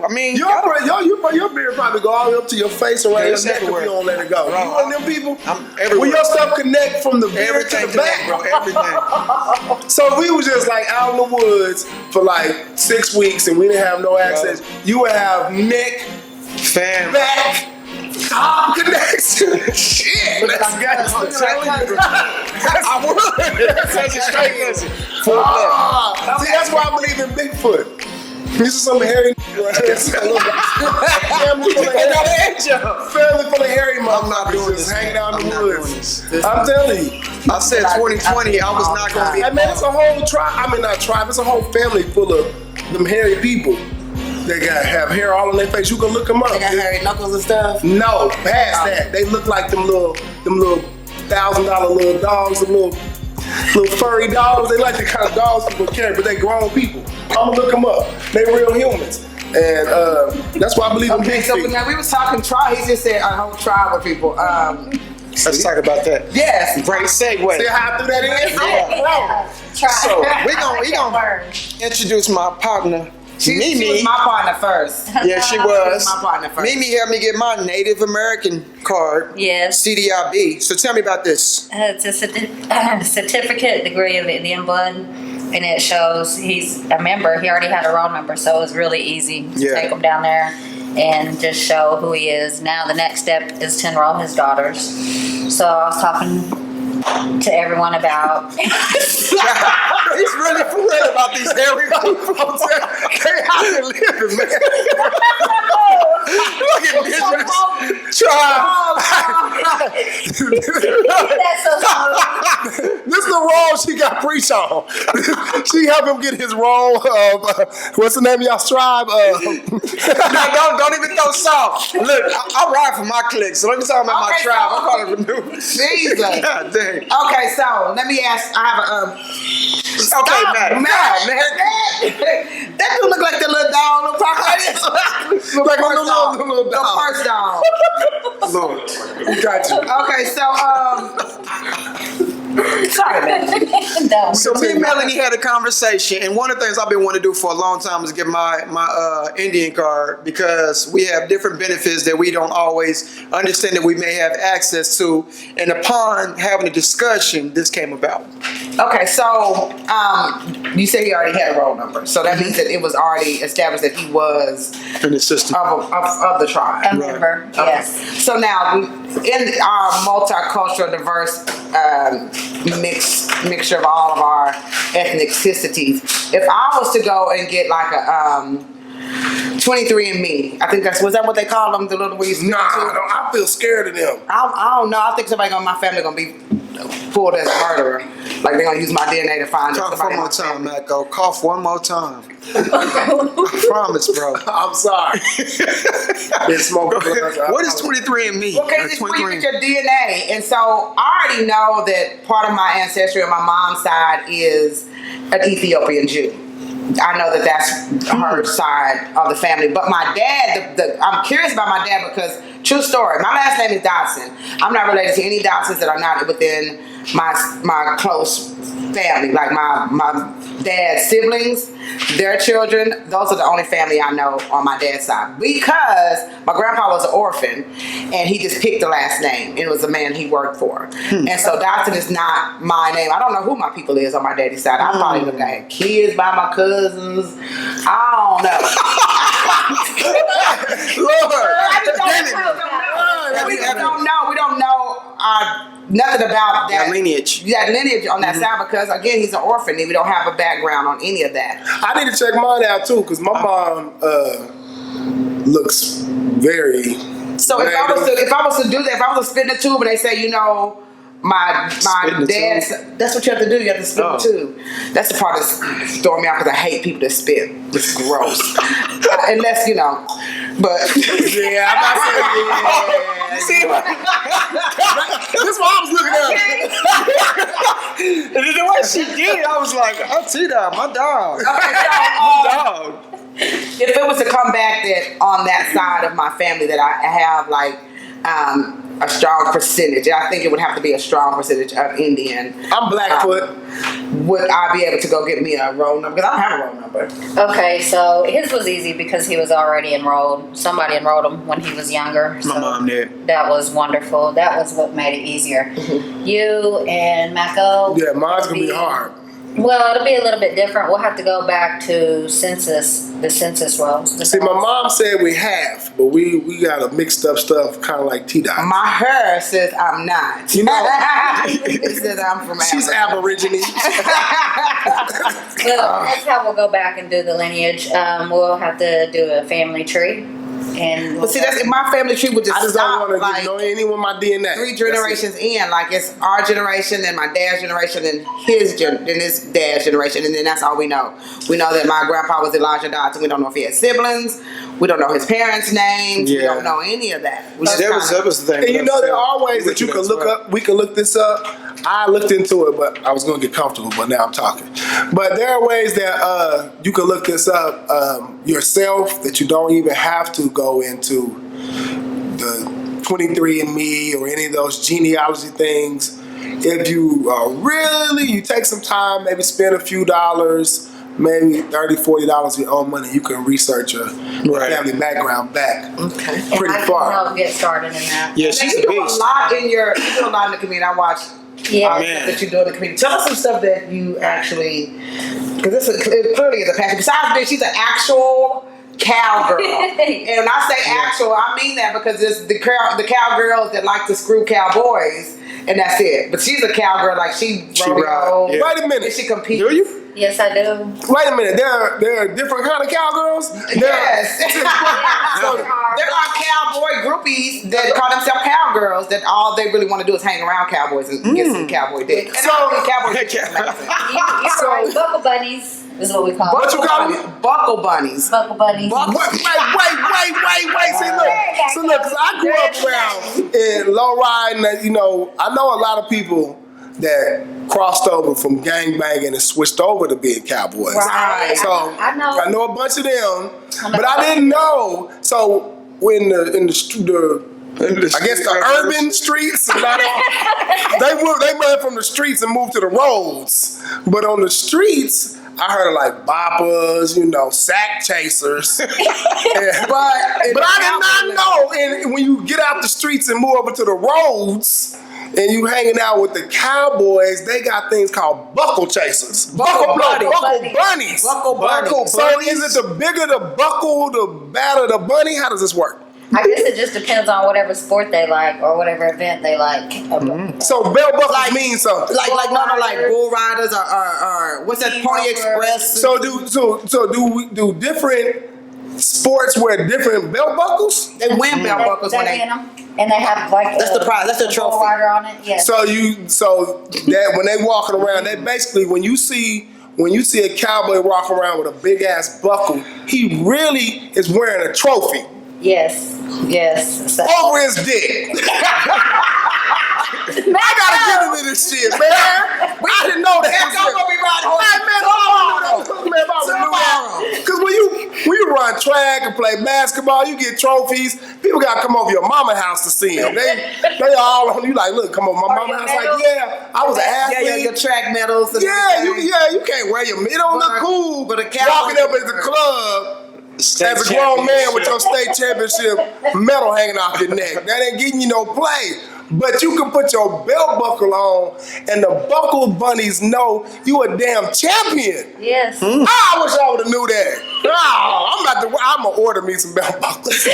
I mean, your beard probably go all the way up to your face around your neck if you don't let it go. Bro, you one of them people? I'm everywhere. When your stuff connect from the beard to the back, bro. Everything. So we was just like out in the woods for like 6 weeks, and we didn't have no access. Bro. You would have neck, back, top connection. Shit, that's gangster. I would. That's such a straight listen. See, that's why I believe in Bigfoot. This is some hairy family full of hairy motherfuckers just hanging out in the woods. I'm telling you. I said 2020, I was not going to be. I mean, it's a whole tribe. I mean, not tribe. It's a whole family full of them hairy people. They have hair all on their face. You can look them up. They got hairy knuckles and stuff? No, past that. They look like them little $1,000 little dogs, them little furry dogs. They like the kind of dogs people carry, but they grown people. I'm gonna look them up. They real humans. And that's why I believe in Bigfoot. So now we was talking tribe. He just said a whole tribe of people. Let's talk about that. Yes. Great segue. See how I threw that in? Yeah. So we gonna introduce my partner. Mimi. She was my partner first. Yeah, she was. My partner first. Mimi helped me get my Native American card. Yes. CDIB. So tell me about this. It's a certificate degree of Indian blood, and it shows he's a member. He already had a roll number, so it was really easy to take him down there and just show who he is. Now the next step is to enroll his daughters. So I was talking to everyone about. He's really for real about these hairy people. They out here living, man. Look at this. This is the role she got preached on. She helped him get his role of what's the name of y'all tribe? Don't even throw salt. Look, I ride for my clique, so let me talk about my tribe. I'm calling it Renew. Jesus. God dang. Okay, so let me ask. I have a man. That dude look like the little dog, little process. Like a little dog. The first dog. Lord, we got you. Okay, so sorry, man. No. So me and Melanie had a conversation, and one of the things I've been wanting to do for a long time is get my Indian card, because we have different benefits that we don't always understand that we may have access to. And upon having a discussion, this came about. Okay, so you said he already had a roll number, so that means that it was already established that he was In the system. of the tribe. A member, yes. So now, in our multicultural, diverse mixture of all of our ethnicities, if I was to go and get like a 23andMe, I think was that what they call them? The little weeds. Nah, I feel scared of them. I don't know. I think somebody in my family gonna be pulled as a murderer. Like they're gonna use my DNA to find Cough somebody. one more time, Mack O. Cough one more time. I promise, bro. I'm sorry. Been smoking. What is 23andMe? Okay, it's where you get your DNA. And so I already know that part of my ancestry on my mom's side is an Ethiopian Jew. I know that that's her side of the family. But my dad, I'm curious about my dad because, true story, my last name is Dodson. I'm not related to any Dodsons that are not within my close family. Like my dad's siblings, their children, those are the only family I know on my dad's side. Because my grandpa was an orphan and he just picked the last name. It was a man he worked for. And so Dodson is not my name. I don't know who my people is on my daddy's side. I probably look at kids by my cousins. I don't know. Lord. We don't know nothing about that lineage. That lineage on that side because, again, he's an orphan and we don't have a background on any of that. I need to check mine out too, because my mom looks very. So if I was to do that, if I was to spit in the tube and they say, my dad's, that's what you have to do. You have to spit in the tube. That's the part that's throwing me out because I hate people that spit. It's gross. Unless, but. Yeah, I'm not saying yeah. See, this is what I was looking at. and the way she did it, I was like, I'll see that, my dog. Okay, my dog. If it was to come back that on that side of my family that I have like a strong percentage. I think it would have to be a strong percentage of Indian. I'm Blackfoot. Would I be able to go get me a roll number? Because I don't have a roll number. Okay, so his was easy because he was already enrolled. Somebody enrolled him when he was younger. My mom did. That was wonderful. That was what made it easier. You and Mack O. Yeah, mine's gonna be hard. Well, it'll be a little bit different. We'll have to go back to the census rolls. See, my mom said we have, but we got a mixed up stuff, kind of like T-Dot. My hair says I'm not. You know, it says I'm from she's Africa. Aborigine. Well, that's how we'll go back and do the lineage. We'll have to do a family tree. And But see, that's my family tree would just I just stop. don't want to Like, know anyone with my DNA. 3 generations in, like it's our generation, then my dad's generation, then his dad's generation, and then that's all we know. We know that my grandpa was Elijah Dodson. We don't know if he had siblings. We don't know his parents' names. We don't know any of that. That was the thing. And you know, there are ways that you can look up. We can look this up. I looked into it, but I was going to get comfortable. But now I'm talking. But there are ways that you can look this up yourself. That you don't even have to go into the 23andMe or any of those genealogy things. If you you take some time, maybe spend a few dollars. Maybe $30, $40 of your own money, you can research your family background back. Okay. Pretty and I far. can help get started in that. Yeah, Now, she's you a do beast. a lot in you do a lot in the community. I watch Yeah. stuff that you do in the community. Tell us some stuff that you actually, because it clearly is a passion. Besides being, she's an actual cowgirl. And when I say actual, I mean that because it's the cowgirls that like to screw cowboys, and that's it. But she's a cowgirl, like she rodeo. Yeah. Wait a minute. And she competes. Do you? Yes, I do. Wait a minute. There are different kind of cowgirls. Yes. So, There are cowboy groupies that call themselves cowgirls that all they really want to do is hang around cowboys and get some cowboy dick. And So- I think cowboy dick is amazing. You're right. Buckle bunnies is what we call What them. you call them? Buckle bunnies. Buckle bunnies. Wait. See, look, 'cause I grew up around in low riding. You know, I know a lot of people that crossed over from gangbanging and switched over to being cowboys. Right. So I know. I know a bunch of them, but I didn't know. So when I guess the urban streets, they moved from the streets and moved to the roads. But on the streets, I heard of like boppers, sack chasers. But I did not know. And when you get out the streets and move over to the roads, and you hanging out with the cowboys, they got things called buckle chasers. Buckle bunnies. Buckle bunnies. So is it the bigger the buckle, the badder the bunny? How does this work? I guess it just depends on whatever sport they like or whatever event they like. So bell buckles mean something. Like bull riders or what's that, Pony Express? So do different sports wear different belt buckles? They win belt buckles when They they. win them, and they have like That's the prize. That's the bull trophy. rider on it. Yes. So that when they walking around, they basically when you see a cowboy walk around with a big ass buckle, he really is wearing a trophy Yes. So, over his dick. I gotta get into this shit, man. I didn't know that. I'm gonna be riding horses Because when you run track and play basketball, you get trophies. People gotta come over your mama house to see them. They all on you like, look, come over my mama house. Like, yeah, I was an athlete. Yeah, your track medals. And You can't wear your. It don't look cool. But a walking up at the club. As a grown man with your state championship medal hanging off your neck, that ain't getting you no play. But you can put your belt buckle on, and the buckle bunnies know you a damn champion. yes. I wish I would have knew that. I'm gonna order me some belt buckles.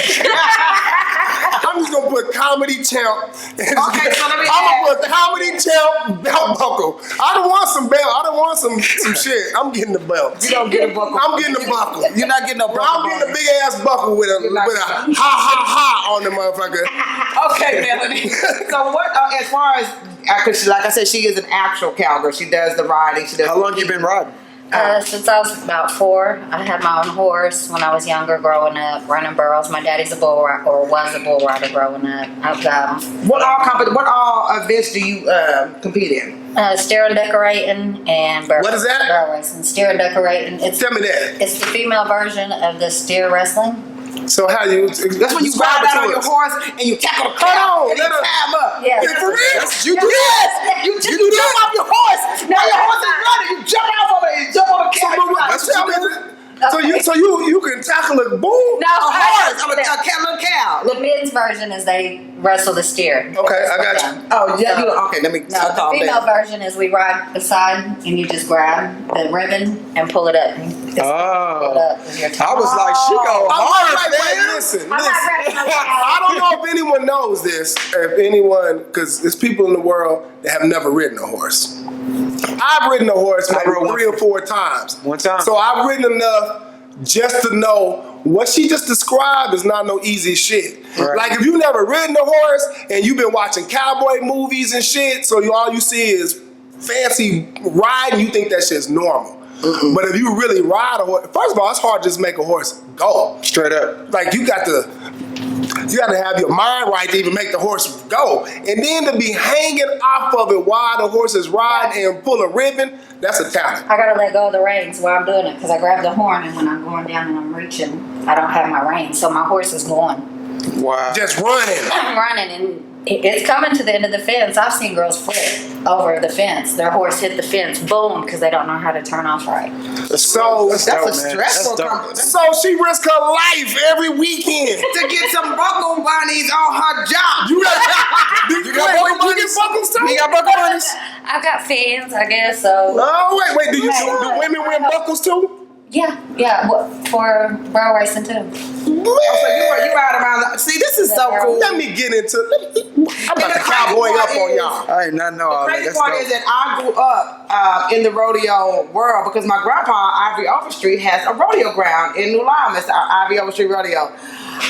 I'm just gonna put comedy champ. Okay, so let me I'm gonna put comedy champ belt buckle. I don't want some belt. I don't want some shit. I'm getting the belt. You don't get a buckle. I'm getting the buckle. You're not getting no buckle. I'm getting a big ass buckle with a ha on the motherfucker. Okay, Melanie. So what? As far as, like I said, she is an actual cowgirl. She does the riding. She does. How long you been riding? Since I was about 4, I had my own horse when I was younger, growing up, running burros. My daddy's a bull rider, or was a bull rider growing up. I've got What all events do you compete in? steer and decorating and burro. What is that? Burro racing. Steer and decorating. Tell me that. It's the female version of the steer wrestling. So how you? That's when you ride out on your horse and you tackle the cow and you tie him up. Yeah. For real? You do that? You jump off your horse. Now your horse is running. You jump off of it and jump on the cow. That's what you do. So you can tackle a bull? No, A horse, a little cow. The men's version is they wrestle the steer. Okay, I got you. Oh, yeah. Okay, let me No, the calm female down. version is we ride beside and you just grab the ribbon and pull it up. Pull it up with your I tongue. was like, she go hard, man. Listen. I'm not grabbing no I don't know if anyone knows this, if anyone, because there's people in the world that have never ridden a horse. I've ridden a horse I maybe rode one. 3 or 4 times. One time. So I've ridden enough just to know what she just described is not no easy shit. Right. Like if you never ridden a horse and you've been watching cowboy movies and shit, so all you see is fancy riding, you think that shit's normal. Mm-mm. But if you really ride a horse, first of all, it's hard to just make a horse go. Straight up. Like you got to have your mind right to even make the horse go. And then to be hanging off of it while the horse is riding and pull a ribbon, that's a talent. I gotta let go of the reins while I'm doing it because I grab the horn and when I'm going down and I'm reaching, I don't have my reins, so my horse is going. Wow. Just running. I'm running and it's coming to the end of the fence. I've seen girls flip over the fence. Their horse hit the fence, boom, because they don't know how to turn off right. So That's dope, a man. stressful That's dope. competition. So she risked her life every weekend. To get some buckle bunnies on her job. You got buckle bunnies? You got buckle bunnies? I've got fans, I guess, so. Oh, wait. Do women wear buckles too? Yeah, for barrel racing too. So you ride around. See, this is so cool. Let me get into I'm about to cowboy up on y'all. I did not know all The that. crazy That's part dope. is that I grew up in the rodeo world because my grandpa, Ivory Overstreet, has a rodeo ground in New Lyme. It's our Ivory Overstreet Rodeo.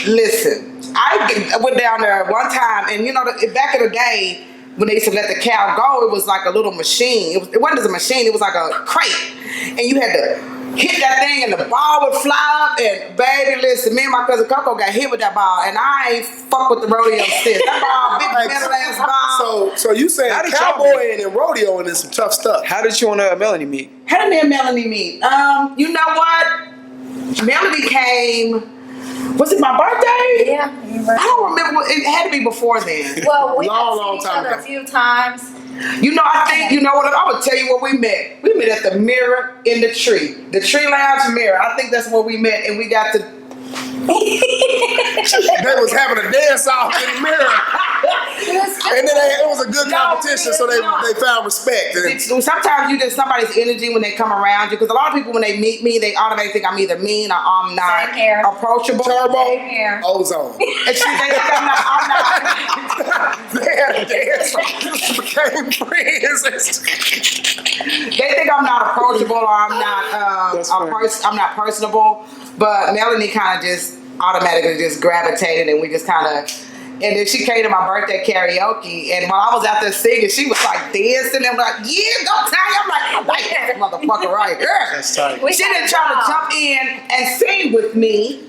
Listen, I went down there one time, and back in the day, when they used to let the cow go, it was like a little machine. It wasn't just a machine, it was like a crate. And you had to hit that thing and the ball would fly up, and baby, listen, me and my cousin Coco got hit with that ball, and I ain't fuck with the rodeo since. That ball, big metal ass ball. So you saying How did y'all cowboying and rodeoing is some tough stuff. How did you and Melanie meet? How did me and Melanie meet? You know what? Melanie came. Was it my birthday? Yeah. I don't remember. It had to be before then. Well, we Long have seen each time other ago. a few times. I think, I'm going to tell you where we met. We met at the Mirror in the Tree. The Tree Lounge Mirror. I think that's where we met, and we got to... They was having a dance off in the mirror. And then it was a good competition, so they found respect. And Sometimes somebody's energy when they come around you, because a lot of people, when they meet me, they automatically think I'm either mean or I'm not Same here. approachable. Turbo, Same here. ozone. And she think I'm not. They had a dance off, became friends. They think I'm not approachable or I'm not That's funny. I'm not personable. But Melanie kind of just automatically just gravitated, and we just kind of. And then she came to my birthday karaoke, and while I was out there singing, she was like dancing and like, "Yeah, go Tanya!" I'm like, "I like that motherfucker right here." That's tight. She didn't try to jump in and sing with me.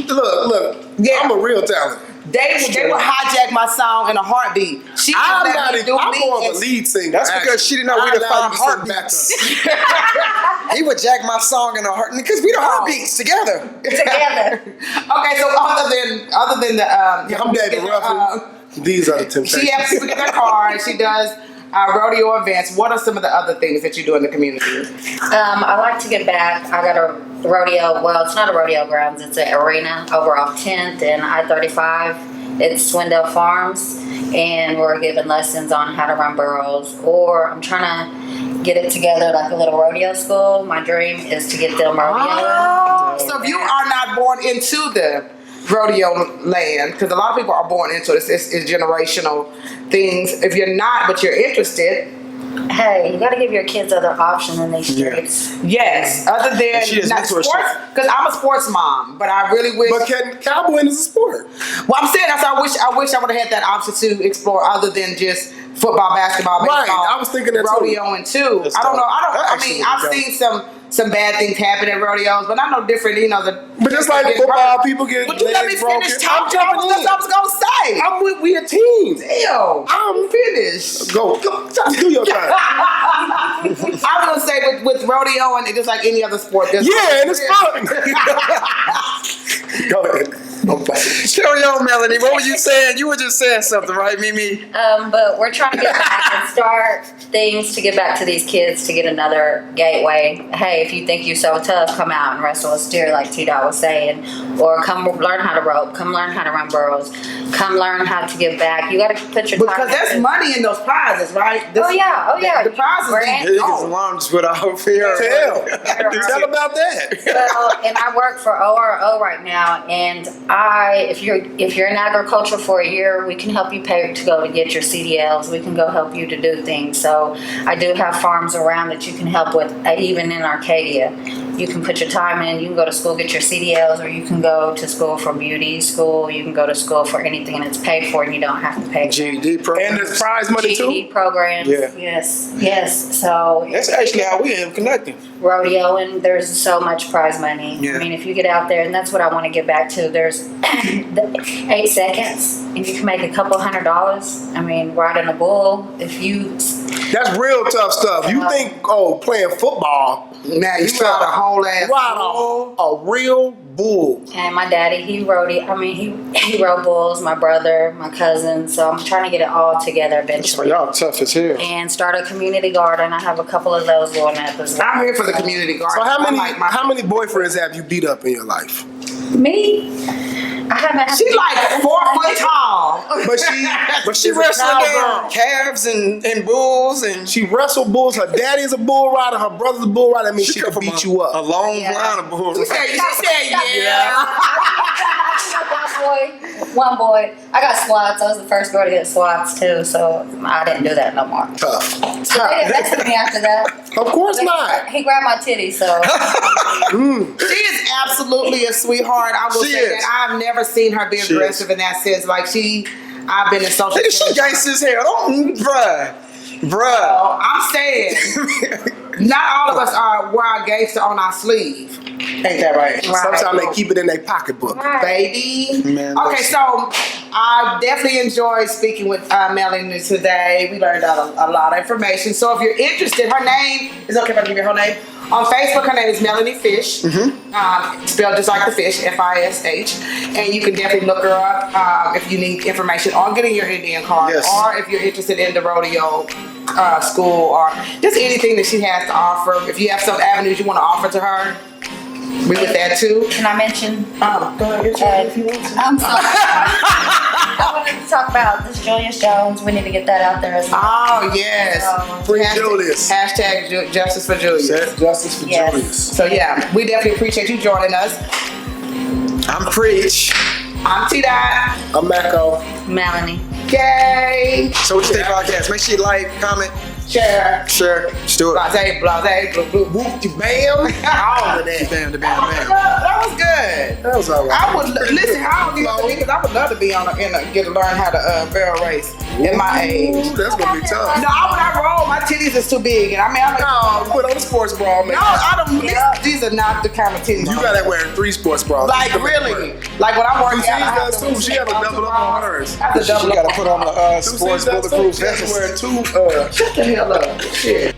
Look, Yeah. I'm a real talent. They would hijack my song in a heartbeat. She I'm just let not me even, do I'm me more of a and- lead singer. That's because she didn't know we I the allowed 5 you to sing heartbeats. back He would jack my song in a heart because we the heartbeats together. Together. Okay, so other than the I'm David Ruffin. These are the Temptations. she helps people get their car, and she does rodeo events. What are some of the other things that you do in the community? I like to give back. I got a rodeo. Well, it's not a rodeo grounds. It's an arena over off 10th and I-35. It's Swindell Farms, and we're giving lessons on how to run burros. Or I'm trying to get it together like a little rodeo school. My dream is to get them rodeoing. So if you are not born into the rodeo land, because a lot of people are born into it, it's generational things. If you're not, but you're interested, Hey, you got to give your kids other options in these streets. yes. Other she than is not mentorship. sports, because I'm a sports mom, but I really wish. But cowboying is a sport. Well, I'm saying that's. I wish I would have had that option to explore other than just football, basketball, Right, baseball. I was thinking that too. rodeoing too. That's I don't dope. know. That I actually mean, would I've be seen some bad things happen at rodeos, but I'm no different. But just like get football, hurt. people get Would you let me legs broken. finish I'm talking? jumping That's in. what I was gonna say. We a team. Damn, I'm finished. Go, do your thing. I was gonna say with rodeo and just like any other sport. Yeah, and it's fun. Go ahead. Carry on, Melanie. What were you saying? You were just saying something, right, Mimi? But we're trying to get back and start things to get back to these kids to get another gateway. Hey, if you think you're so tough, come out and wrestle a steer like T-Dot was saying. Or come learn how to rope. Come learn how to run burros. Come learn how to give back. You got to put your time Because there's money in those prizes, right? Oh, yeah. The prizes. Niggas lunch without fear. Tell about that. Well, and I work for ORO right now, and if you're in agriculture for a year, we can help you pay to go to get your CDLs. We can go help you to do things. So I do have farms around that you can help with, even in Arcadia. You can put your time in. You can go to school, get your CDLs, or you can go to school for beauty school. You can go to school for anything, and it's paid for, and you don't have to pay. GED program. And there's prize money too? GED programs. Yeah. Yes. So That's actually how we end up connecting. rodeo, and there's so much prize money. Yeah. I mean, if you get out there, and that's what I want to get back to. There's the 8 seconds, and you can make a couple $100. I mean, riding a bull. If you That's real tough stuff. You think, playing football, Now you got a whole ass. ride a real bull. and my daddy, he rode bulls. My brother, my cousin. So I'm trying to get it all together So eventually, y'all tough as hell. and start a community garden. I have a couple of those going up as well. I'm here for the community garden. So how many I like my- how many boyfriends have you beat up in your life? Me, I haven't. Had She's like 4 foot tall. But She she's a wrestled cowgirl. down calves and bulls, and She wrestled bulls. Her daddy's a bull rider. Her brother's a bull rider. That means she come can from beat a you up. long Yeah. line of bulls. She said yeah. One boy. I got swats. I was the first girl to get swats too, so I didn't do that no more. Tough. So they didn't mess with me after that. Of course not. He grabbed my titty, so She is absolutely a sweetheart. I will She say is. that I've never seen her be She aggressive in that sense. Like I've been in social. Nigga, she gangsta as hell. Don't, bruh. I'm saying, not all of us are wear our gangster on our sleeve. Ain't that right? Sometimes they keep it in their pocketbook. Baby. Man, Okay, listen. so I definitely enjoyed speaking with Melanie today. We learned out a lot of information. So if you're interested, her name is okay if I give you her name. On Facebook, her name is Melanie Fish, spelled just like the fish, Fish. And you can definitely look her up if you need information on getting your Indian card, Yes. or if you're interested in the rodeo school, or just anything that she has to offer. If you have some avenues you want to offer to her, we with that too. can I mention? Go ahead, if you want to. I'm sorry. I wanted to talk about this Julius Jones. We need to get that out there as well. Oh, yes. Free Hashtag- Julius. Hashtag Justice for Julius. Justice for Yes. Julius. So yeah, we definitely appreciate you joining us. I'm preach. I'm T-Dot. I'm Mack O. Melanie. Yay. So what you think about podcast? Make sure you like, comment, Share. share. Just do it. Blase, blue, blue. Whoop-de bam. All of that. Bam, bam, bam. That was good. That was all right. I would listen. I don't need to because I would love to be get to learn how to barrel race in my age. Ooh, that's gonna be tough. No, when I roll, my titties is too big, and I mean, I'm like, No, put on a sports bra, man. no, I don't. These are not the kind of titties. You gotta wear 3 sports bras. Like really, like when I'm working Two out, I have C's to does too. She had to double up on hers. I have to She double gotta up. put on the sports bulletproof She has to vest. wear 2 Shut the hell up. Shit.